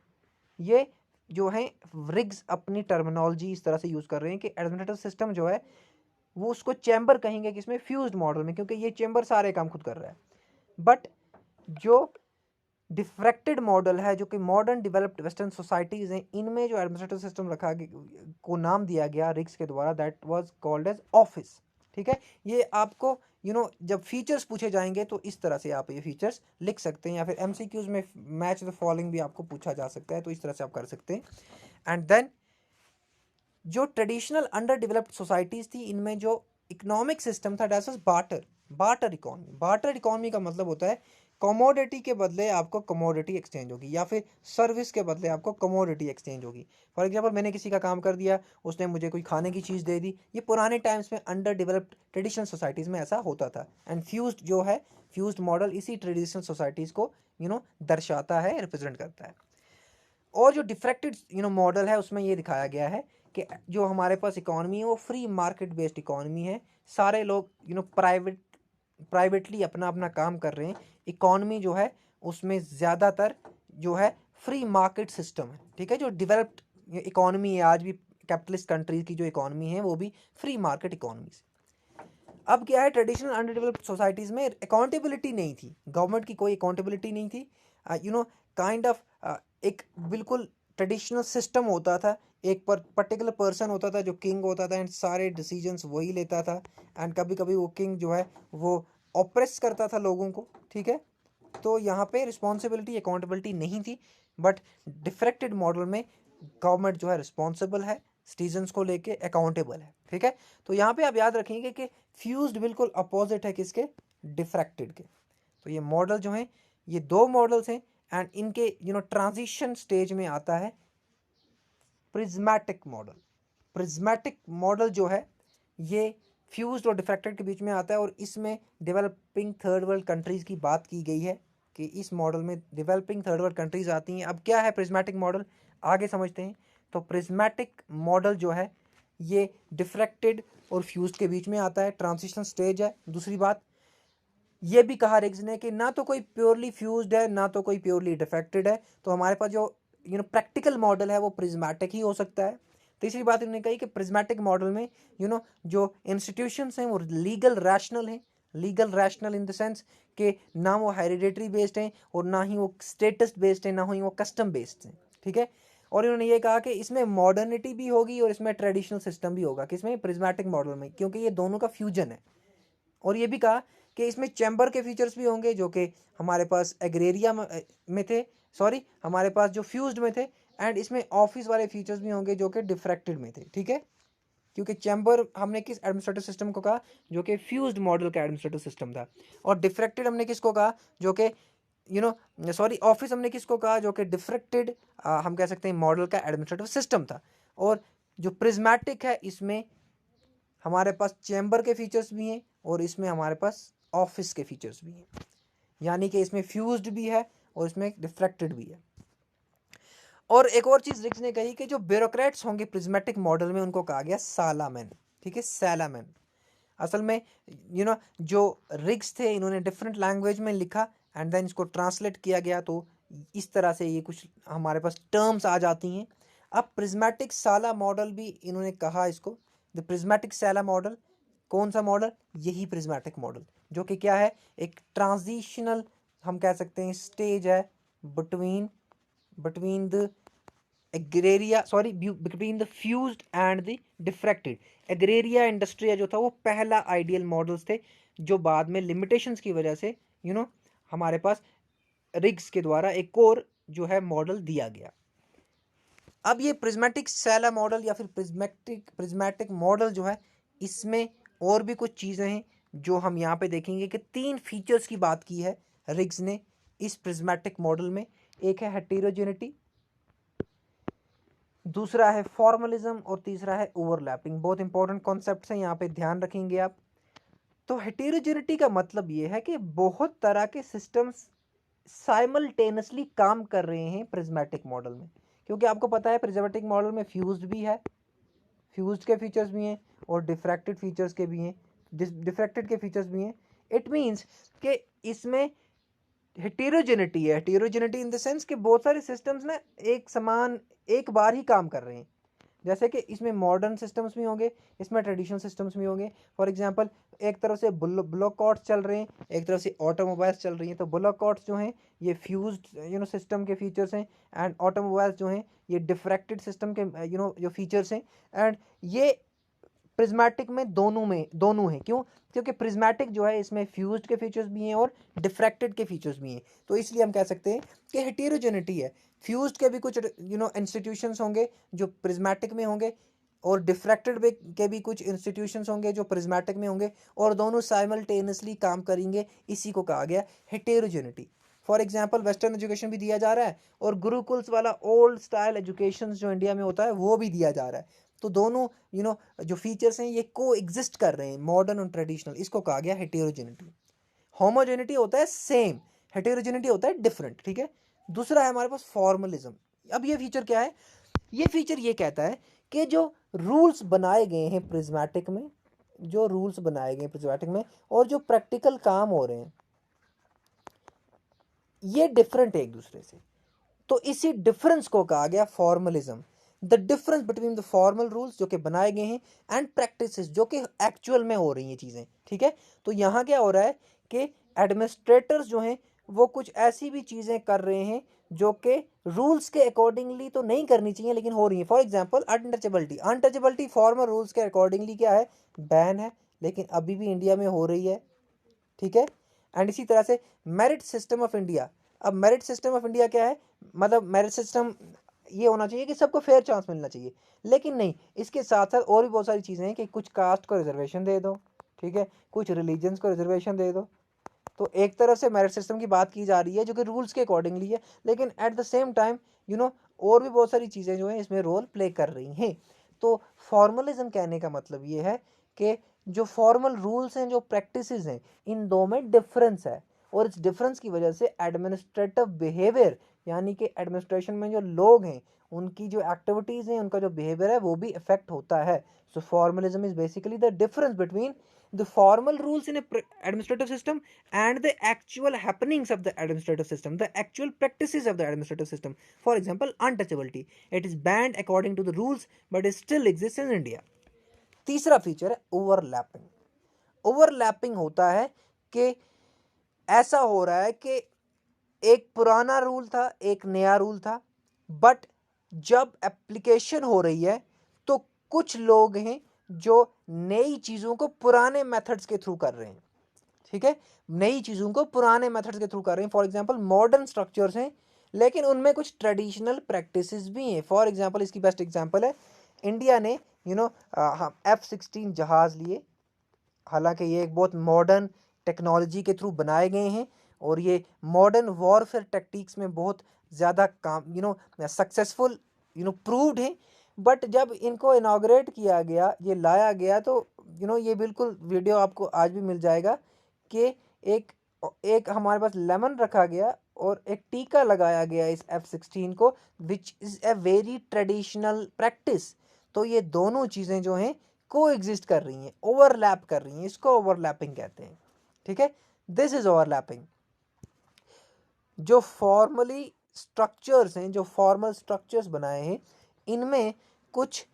ये जो है रिग्स अपनी टर्मिनोलॉजी इस तरह से यूज़ कर रहे हैं कि एडमिनिस्ट्रेटिव सिस्टम जो है वो उसको चैम्बर कहेंगे किसमें, फ्यूज्ड मॉडल में, क्योंकि ये चैम्बर सारे काम खुद कर रहा है। बट जो डिफ्रैक्टेड मॉडल है, जो कि मॉडर्न डेवलप्ड वेस्टर्न सोसाइटीज़ हैं, इनमें जो एडमिनिस्ट्रेटिव सिस्टम रखा को नाम दिया गया रिग्स के द्वारा, that was called as office. ठीक है, ये आपको जब फीचर्स पूछे जाएंगे तो इस तरह से आप ये फीचर्स लिख सकते हैं, या फिर एमसीक्यूज में मैच द फॉलोइंग भी आपको पूछा जा सकता है, तो इस तरह से आप कर सकते हैं। एंड देन जो ट्रेडिशनल अंडर डेवलप्ड सोसाइटीज़ थी, इनमें जो इकोनॉमिक सिस्टम था that was barter economy. Barter economy का मतलब होता है कमोडिटी के बदले आपको कमोडिटी एक्सचेंज होगी, या फिर सर्विस के बदले आपको कमोडिटी एक्सचेंज होगी। फॉर एग्जांपल, मैंने किसी का काम कर दिया, उसने मुझे कोई खाने की चीज़ दे दी। ये पुराने टाइम्स में अंडर डेवलप्ड ट्रेडिशनल सोसाइटीज़ में ऐसा होता था। एंड फ्यूज्ड जो है, फ्यूज्ड मॉडल इसी ट्रेडिशनल सोसाइटीज़ को दर्शाता है, रिप्रेजेंट करता है। और जो डिफ्रैक्टेड मॉडल है उसमें ये दिखाया गया है कि जो हमारे पास इकॉनमी है वो फ्री मार्केट बेस्ड इकॉनमी है। सारे लोग प्राइवेटली अपना अपना काम कर रहे हैं। इकॉनमी जो है उसमें ज़्यादातर जो है फ्री मार्केट सिस्टम है। ठीक है, जो डेवलप्ड इकॉनमी है आज भी कैपिटलिस्ट कंट्रीज की जो इकॉनमी है वो भी फ्री मार्केट इकॉनमी से। अब क्या है, ट्रेडिशनल अंडर डेवलप्ड सोसाइटीज़ में अकाउंटेबिलिटी नहीं थी, गवर्नमेंट की कोई अकाउंटेबिलिटी नहीं थी। काइंड ऑफ एक बिल्कुल ट्रेडिशनल सिस्टम होता था, एक पर्टिकुलर पर्सन होता था जो किंग होता था, एंड सारे डिसीजंस वही लेता था। एंड कभी कभी वो किंग जो है वो ऑप्रेस करता था लोगों को। ठीक है, तो यहाँ पे रिस्पॉन्सिबिलिटी अकाउंटेबिलिटी नहीं थी, बट डिफ्रैक्टेड मॉडल में गवर्नमेंट जो है रिस्पॉन्सिबल है, सिटीजन्स को लेके अकाउंटेबल है। ठीक है, तो यहाँ पे आप याद रखेंगे कि फ्यूज्ड बिल्कुल अपोजिट है किसके, डिफ्रैक्टेड के। तो ये मॉडल जो है, ये दो मॉडल्स हैं एंड इनके ट्रांजिशन स्टेज में आता है प्रिज्मेटिक मॉडल। प्रिज्मेटिक मॉडल जो है ये फ्यूज्ड और डिफ्रैक्टेड के बीच में आता है, और इसमें डेवलपिंग थर्ड वर्ल्ड कंट्रीज़ की बात की गई है कि इस मॉडल में डेवलपिंग थर्ड वर्ल्ड कंट्रीज़ आती हैं। अब क्या है प्रिज्मेटिक मॉडल, आगे समझते हैं। तो प्रिज्मेटिक मॉडल जो है ये डिफ्रैक्टेड और फ्यूज्ड के बीच में आता है, ट्रांजिशन स्टेज है। दूसरी बात ये भी कहा रिग्स ने कि ना तो कोई प्योरली फ्यूज्ड है ना तो कोई प्योरली डिफेक्टेड है, तो हमारे पास जो प्रैक्टिकल मॉडल है वो प्रिज्मेटिक ही हो सकता है। तीसरी बात इन्होंने कही कि प्रिज्मेटिक मॉडल में जो इंस्टीट्यूशंस हैं वो लीगल रैशनल हैं। Legal rational in the sense कि ना वो हेरिडेटरी बेस्ड हैं और ना ही वो स्टेटस बेस्ड हैं, ना ही वो कस्टम बेस्ड हैं। ठीक है, और इन्होंने ये कहा कि इसमें मॉडर्निटी भी होगी और इसमें ट्रेडिशनल सिस्टम भी होगा, किसमें, प्रिज्मेटिक मॉडल में, क्योंकि ये दोनों का फ्यूजन है। और ये भी कहा कि इसमें चैम्बर के फीचर्स भी होंगे जो कि हमारे पास एग्रेरिया में थे, सॉरी हमारे पास जो फ्यूज्ड में थे, एंड इसमें ऑफिस वाले फीचर्स भी होंगे जो कि डिफ्रैक्टेड में थे। ठीक है, क्योंकि चैम्बर हमने किस एडमिनिस्ट्रेटिव सिस्टम को कहा, जो कि फ्यूज्ड मॉडल का एडमिनिस्ट्रेटिव सिस्टम था, और डिफ्रैक्टेड हमने किसको कहा, जो कि सॉरी ऑफिस हमने किसको कहा, जो कि डिफ्रैक्टेड हम कह सकते हैं मॉडल का एडमिनिस्ट्रेटिव सिस्टम था। और जो प्रिज्मेटिक है इसमें हमारे पास चैम्बर के फीचर्स भी हैं और इसमें हमारे पास ऑफिस के फीचर्स भी हैं, यानी कि इसमें फ्यूज्ड भी है और इसमें डिफ्रैक्टेड भी है। और एक और चीज़ रिग्स ने कही कि जो ब्यूरोक्रेट्स होंगे प्रिज्मेटिक मॉडल में उनको कहा गया सालामैन। ठीक है, सालामैन। असल में जो रिग्स थे इन्होंने डिफरेंट लैंग्वेज में लिखा एंड देन इसको ट्रांसलेट किया गया, तो इस तरह से ये कुछ हमारे पास टर्म्स आ जाती हैं। अब प्रिज्मेटिक साला मॉडल भी इन्होंने कहा इसको, द प्रिज्मेटिक साला मॉडल। कौन सा मॉडल, यही प्रिज्मेटिक मॉडल, जो कि क्या है, एक ट्रांजिशनल हम कह सकते हैं स्टेज है between the agraria sorry between the fused and the diffracted. Agraria industria जो था वो पहला आइडियल मॉडल्स थे, जो बाद में लिमिटेशंस की वजह से हमारे पास रिग्स के द्वारा एक और जो है मॉडल दिया गया। अब ये प्रिज्मेटिक सैला मॉडल या फिर प्रिज्मेटिक मॉडल जो है, इसमें और भी कुछ चीज़ें हैं जो हम यहाँ पे देखेंगे कि 3 फीचर्स की बात की है रिग्स ने इस प्रिज्मेटिक मॉडल में। एक है हेटेरोजेनिटी, दूसरा है फॉर्मलिज्म और तीसरा है ओवरलैपिंग। बहुत इंपॉर्टेंट कॉन्सेप्ट्स हैं, यहाँ पे ध्यान रखेंगे आप। तो हेटेरोजेनिटी का मतलब ये है कि बहुत तरह के सिस्टम्स साइमल्टेनियसली काम कर रहे हैं प्रिज्मेटिक मॉडल में, क्योंकि आपको पता है प्रिज्मेटिक मॉडल में फ्यूज्ड भी है, फ्यूज्ड के फीचर्स भी हैं और डिफ्रैक्टेड फीचर्स के भी हैं, डिफ्रैक्टेड के फीचर्स भी हैं। इट मीन्स कि इसमें हेटेरोजेनिटी है। हेटेरोजेनिटी इन द सेंस कि बहुत सारे सिस्टम्स ना एक समान एक बार ही काम कर रहे हैं, जैसे कि इसमें मॉडर्न सिस्टम्स भी होंगे, इसमें ट्रेडिशनल सिस्टम्स भी होंगे। फॉर एग्जांपल एक तरफ से ब्लॉक कार्ड्स चल रहे हैं, एक तरफ से ऑटोमोबाइल्स चल रही हैं, तो ब्लॉक कार्ड्स जो हैं ये फ्यूज्ड सिस्टम के फीचर्स हैं, एंड ऑटोमोबाइल्स जो हैं ये डिफ्रैक्टेड सिस्टम के जो फीचर्स हैं। एंड ये प्रिज्मेटिक में दोनों हैं। क्यों, क्योंकि प्रिज्मेटिक जो है इसमें फ्यूज्ड के फीचर्स भी हैं और डिफ्रैक्टेड के फीचर्स भी हैं, तो इसलिए हम कह सकते हैं कि हेटेरोजेनिटी है। फ्यूज्ड के भी कुछ इंस्टीट्यूशंस होंगे जो प्रिज्मेटिक में होंगे, और डिफ्रैक्टेड के भी कुछ इंस्टीट्यूशंस होंगे जो प्रिज्मेटिक में होंगे, और दोनों साइमल्टेनियसली काम करेंगे। इसी को कहा गया हेटेरोजेनिटी। फॉर एग्जाम्पल वेस्टर्न एजुकेशन भी दिया जा रहा है और गुरुकुल्स वाला ओल्ड स्टाइल एजुकेशन जो इंडिया में होता है वो भी दिया जा रहा है। तो दोनों जो फीचर्स हैं ये को एग्जिस्ट कर रहे हैं, मॉडर्न और ट्रेडिशनल। इसको कहा गया हेटेरोजेनिटी। होमोजेनिटी होता है सेम, हेटेरोजेनिटी होता है डिफरेंट। ठीक है, दूसरा है हमारे पास फॉर्मलिज्म। अब ये फीचर क्या है, ये फीचर ये कहता है कि जो रूल्स बनाए गए हैं प्रिज्मेटिक में, जो रूल्स बनाए गए हैं प्रिज्मेटिक में और जो प्रैक्टिकल काम हो रहे हैं ये डिफरेंट है एक दूसरे से, तो इसी डिफरेंस को कहा गया formalism. The difference between the formal rules जो कि बनाए गए हैं एंड प्रैक्टिसेस जो कि एक्चुअल में हो रही हैं चीज़ें। ठीक है, तो यहाँ क्या हो रहा है कि एडमिनिस्ट्रेटर्स जो हैं वो कुछ ऐसी भी चीज़ें कर रहे हैं जो कि रूल्स के अकॉर्डिंगली तो नहीं करनी चाहिए लेकिन हो रही है। For example untouchability formal rules के अकॉर्डिंगली क्या है, बैन है, लेकिन अभी भी इंडिया में हो रही है। ठीक है, एंड इसी तरह से मेरिट सिस्टम ऑफ इंडिया। अब मेरिट सिस्टम ऑफ इंडिया क्या है, मतलब मेरिट सिस्टम ये होना चाहिए कि सबको फेयर चांस मिलना चाहिए, लेकिन नहीं, इसके साथ साथ और भी बहुत सारी चीज़ें हैं कि कुछ कास्ट को रिजर्वेशन दे दो, ठीक है, कुछ रिलीजन्स को रिजर्वेशन दे दो। तो एक तरफ से मेरिट सिस्टम की बात की जा रही है जो कि रूल्स के अकॉर्डिंगली है, लेकिन एट द सेम टाइम और भी बहुत सारी चीज़ें जो हैं इसमें रोल प्ले कर रही हैं। तो फॉर्मलिज्म कहने का मतलब ये है कि जो फॉर्मल रूल्स हैं, जो प्रैक्टिसेस हैं, इन दो में डिफरेंस है, और इस डिफरेंस की वजह से एडमिनिस्ट्रेटिव बिहेवियर, यानी कि एडमिनिस्ट्रेशन में जो लोग हैं उनकी जो एक्टिविटीज़ हैं, उनका जो बिहेवियर है वो भी इफेक्ट होता है। So formalism is basically the difference between the formal rules in a administrative system and the actual happenings of the administrative system, the actual practices of the administrative system. For example, untouchability, it is banned according to the rules but it still exists in India. तीसरा feature है overlapping. Overlapping होता है कि ऐसा हो रहा है कि एक पुराना रूल था, एक नया रूल था, बट जब एप्लीकेशन हो रही है तो कुछ लोग हैं जो नई चीज़ों को पुराने मेथड्स के थ्रू कर रहे हैं, ठीक है, नई चीज़ों को पुराने मेथड्स के थ्रू कर रहे हैं। फॉर एग्जांपल मॉडर्न स्ट्रक्चर्स हैं लेकिन उनमें कुछ ट्रेडिशनल प्रैक्टिसेस भी हैं। फॉर एग्जांपल इसकी बेस्ट एग्जांपल है, इंडिया ने F-16 जहाज़ लिए, हालांकि ये एक बहुत मॉडर्न टेक्नोलॉजी के थ्रू बनाए गए हैं और ये मॉडर्न वॉरफेयर टेक्टिक्स में बहुत ज़्यादा काम सक्सेसफुल प्रूव्ड हैं। बट जब इनको इनाग्रेट किया गया, ये लाया गया, तो ये बिल्कुल वीडियो आपको आज भी मिल जाएगा कि एक एक हमारे पास लेमन रखा गया और एक टीका लगाया गया इस F-16 को, which is a very traditional practice. तो ये दोनों चीज़ें जो हैं को एग्जिस्ट कर रही हैं, ओवरलैप कर रही हैं, इसको ओवरलैपिंग कहते हैं, ठीक है, दिस इज ओवरलैपिंग। जो फॉर्मली स्ट्रक्चर्स हैं, जो फॉर्मल स्ट्रक्चर्स बनाए हैं, इनमें कुछ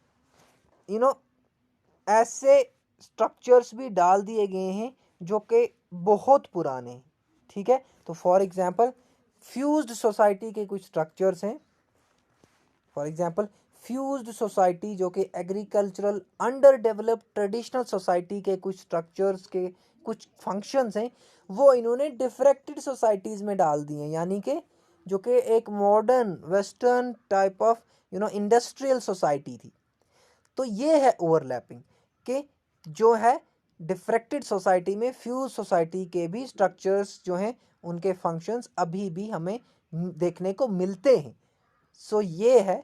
ऐसे स्ट्रक्चर्स भी डाल दिए गए हैं जो कि बहुत पुराने हैं, ठीक है। तो फॉर एग्जांपल फ्यूज्ड सोसाइटी के कुछ स्ट्रक्चर्स हैं, फॉर एग्जांपल फ्यूज्ड सोसाइटी जो कि agricultural under developed traditional society के कुछ स्ट्रक्चर्स के कुछ फंक्शंस हैं, वो इन्होंने डिफ्रैक्टेड सोसाइटीज़ में डाल दिए हैं, यानी कि जो कि एक modern western type of industrial society थी। तो ये है ओवरलैपिंग कि जो है डिफ्रैक्टेड सोसाइटी में फ्यूज सोसाइटी के भी स्ट्रक्चर्स जो हैं उनके फंक्शंस अभी भी हमें देखने को मिलते हैं। सो ये है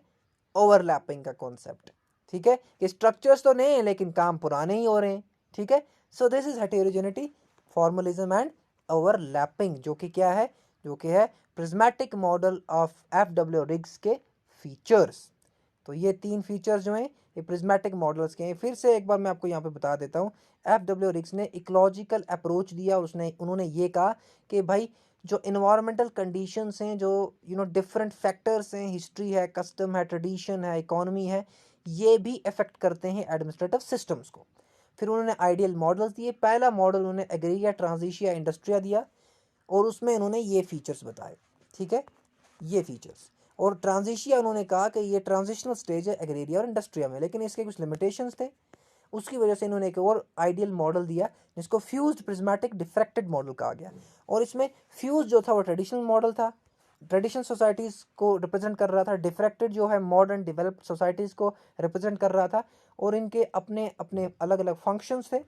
ओवरलैपिंग का कॉन्सेप्ट, ठीक है, कि स्ट्रक्चर्स तो नहीं है लेकिन काम पुराने ही हो रहे हैं, ठीक है। So this is heterogeneity, formalism and overlapping, जो कि क्या है, जो कि है prismatic model of FW Riggs के फीचर्स। तो ये तीन फीचर्स जो हैं ये प्रिज्मेटिक मॉडल्स के हैं। फिर से एक बार मैं आपको यहाँ पे बता देता हूँ, FW रिग्स ने इकोलॉजिकल अप्रोच दिया, उन्होंने ये कहा कि भाई जो इन्वायरमेंटल कंडीशंस हैं, जो डिफरेंट फैक्टर्स हैं, हिस्ट्री है, कस्टम है, ट्रेडिशन है, इकोनॉमी है, ये भी अफेक्ट करते हैं एडमिनिस्ट्रेटिव सिस्टम्स को। फिर उन्होंने आइडियल मॉडल्स दिए। पहला मॉडल उन्होंने एग्रीरिया, ट्रांजिशिया, इंडस्ट्रिया दिया और उसमें उन्होंने ये फीचर्स बताए, ठीक है, ये फीचर्स। और ट्रांजिशिया उन्होंने कहा कि ये ट्रांजिशनल स्टेज है एग्रीरिया और इंडस्ट्रिया में, लेकिन इसके कुछ लिमिटेशंस थे, उसकी वजह से इन्होंने एक और आइडियल मॉडल दिया जिसको फ्यूज्ड प्रिज्मेटिक डिफ्रैक्टेड मॉडल कहा गया। और इसमें फ्यूज जो था वो ट्रेडिशनल मॉडल था, ट्रेडिशनल सोसाइटीज़ को रिप्रेजेंट कर रहा था, डिफ्रैक्टेड जो है मॉडर्न डेवलप्ड सोसाइटीज़ को रिप्रेजेंट कर रहा था, और इनके अपने अपने अलग अलग फंक्शंस थे।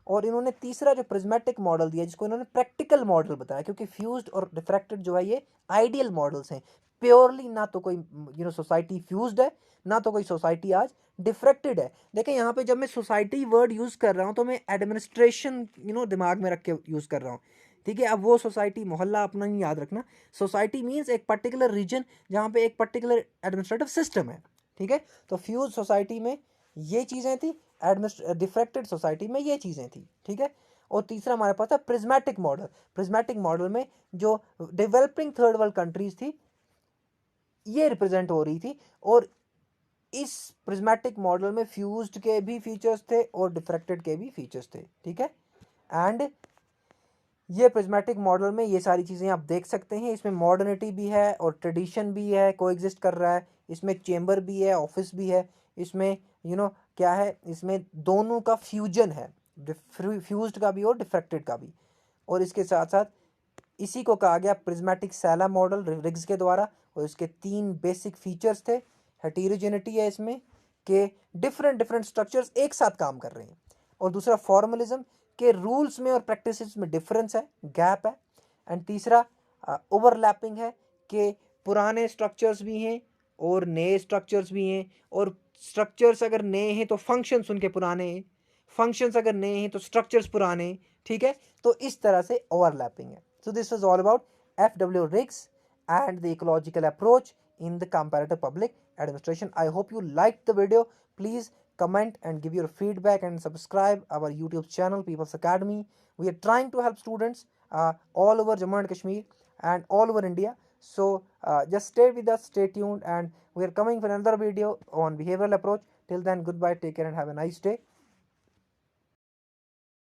और इन्होंने तीसरा जो प्रिज्मेटिक मॉडल दिया जिसको इन्होंने प्रैक्टिकल मॉडल बताया, क्योंकि फ्यूज्ड और डिफ्रैक्टेड जो है ये आइडियल मॉडल्स हैं, प्योरली ना तो कोई सोसाइटी फ्यूज्ड है, ना तो कोई सोसाइटी आज डिफ्रैक्टेड है। देखें यहाँ पे जब मैं सोसाइटी वर्ड यूज़ कर रहा हूँ तो मैं एडमिनिस्ट्रेशन दिमाग में रख के यूज़ कर रहा हूँ, ठीक है। अब वो सोसाइटी मोहल्ला अपना नहीं याद रखना, सोसाइटी मीन्स एक पर्टिकुलर रीजन जहाँ पे एक पर्टिकुलर एडमिनिस्ट्रेटिव सिस्टम है, ठीक है। तो फ्यूज सोसाइटी में ये चीज़ें थी, डिफ्रैक्टेड सोसाइटी में ये चीज़ें थी, ठीक है। और तीसरा हमारे पास था प्रिज्मेटिक मॉडल। प्रिज्मेटिक मॉडल में जो डेवलपिंग थर्ड वर्ल्ड कंट्रीज थी ये रिप्रेजेंट हो रही थी, और इस प्रिज्मेटिक मॉडल में फ्यूज्ड के भी फीचर्स थे और डिफ्रैक्टेड के भी फीचर्स थे, ठीक है। एंड ये प्रिज्मेटिक मॉडल में ये सारी चीज़ें आप देख सकते हैं, इसमें मॉडर्निटी भी है और ट्रेडिशन भी है, कोएग्जिस्ट कर रहा है, इसमें चेंबर भी है, ऑफिस भी है, इसमें क्या है, इसमें दोनों का फ्यूजन है, फ्यूज्ड का भी और डिफ्रैक्टेड का भी। और इसके साथ साथ इसी को कहा गया प्रिज्मेटिक सैला मॉडल रिग्स के द्वारा। और इसके 3 बेसिक फीचर्स थे। हेटेरोजेनिटी है इसमें कि डिफरेंट स्ट्रक्चर्स एक साथ काम कर रहे हैं, और दूसरा फॉर्मलिज्म के रूल्स में और प्रैक्टिसेस में डिफरेंस है, गैप है। एंड तीसरा ओवरलैपिंग है कि पुराने स्ट्रक्चर्स भी हैं और नए स्ट्रक्चर्स भी हैं, और स्ट्रक्चर्स अगर नए हैं तो फंक्शंस उनके पुराने हैं, फंक्शंस अगर नए हैं तो स्ट्रक्चर्स पुराने हैं, ठीक है। तो इस तरह से ओवरलैपिंग है। So this was all about FW rigs and the ecological approach in the comparative public administration. I hope you liked the video. Please comment and give your feedback and subscribe our YouTube channel People's Academy. We are trying to help students all over Jammu and Kashmir and all over India. So just stay with us, stay tuned, and we are coming for another video on behavioral approach. Till then, goodbye, take care, and have a nice day.